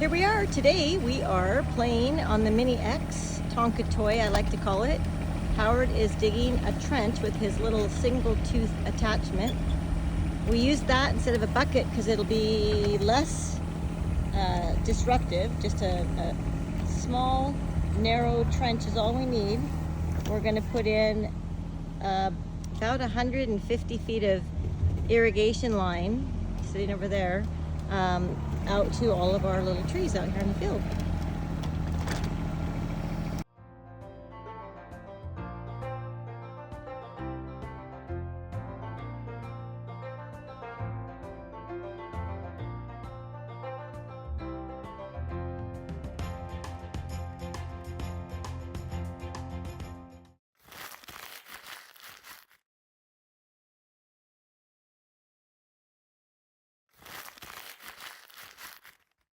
Here we are. Today we are playing on the Mini X Tonka toy, I like to call it. Howard is digging a trench with his little single tooth attachment. We use that instead of a bucket because it'll be less disruptive. Just a small narrow trench is all we need. We're going to put in about 150 feet of irrigation line sitting over there out to all of our little trees out here in the field.